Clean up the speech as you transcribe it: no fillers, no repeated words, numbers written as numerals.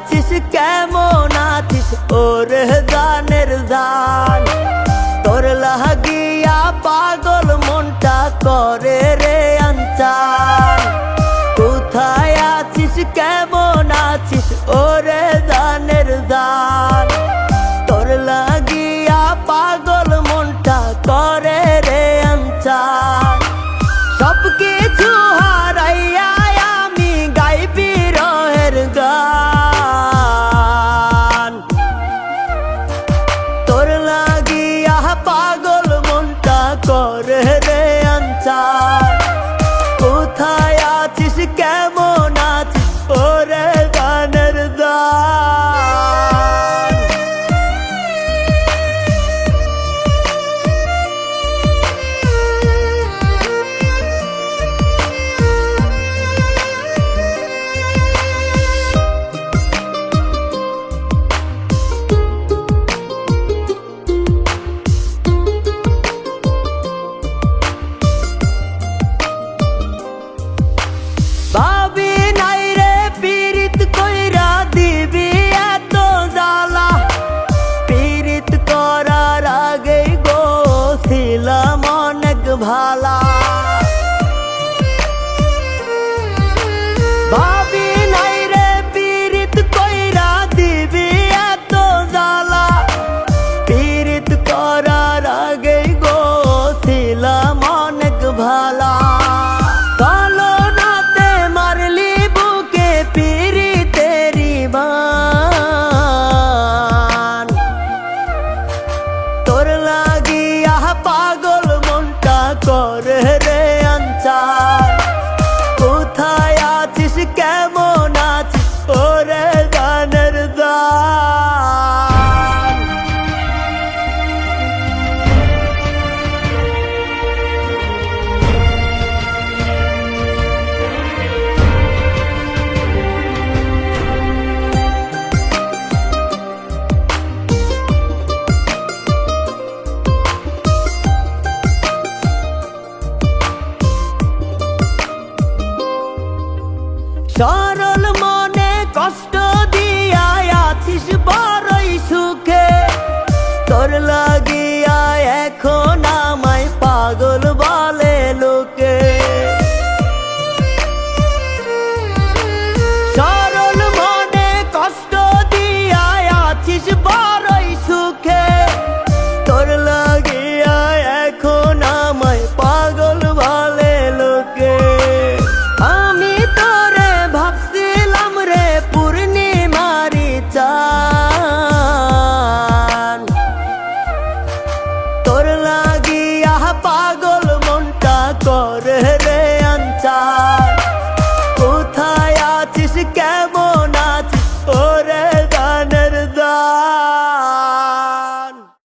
আছিস কেমন আছিস ওরে জানের জান তোর লাগিয়া পাগল মনটা করে রে আনচান কোথায় আছিস কেমন আছিস ওরে জানের জান তোর লাগিয়া পাগল মনটা করে রে আনচান সবকিছু হারাইয়া আমি গাই বিরহের গান তোর লাগিয়া পাগল মনটা করে রে আনচান কোথায় আছিস কেমন আছিস ওরে গানের গান ভাবি নাই রে পীড়িত কইরা দিবি এত জ্বালা পীড়িত করার আগেই গো ছিলাম অনেক ভালা ভাবি নাই রে পীড়িত কইরা দিবি এত জ্বালা পীড়িত করার আগেই গো ছিলাম অনেক ভালা তোর লাগিয়া পাগল মনটা করে রে আনচান কোথায় আছিস কেমন আছিস ওরে গানের গান সরল মনে কষ্ট দিয়া আছিস বড়ই সুখে তোর লাগিয়া এখন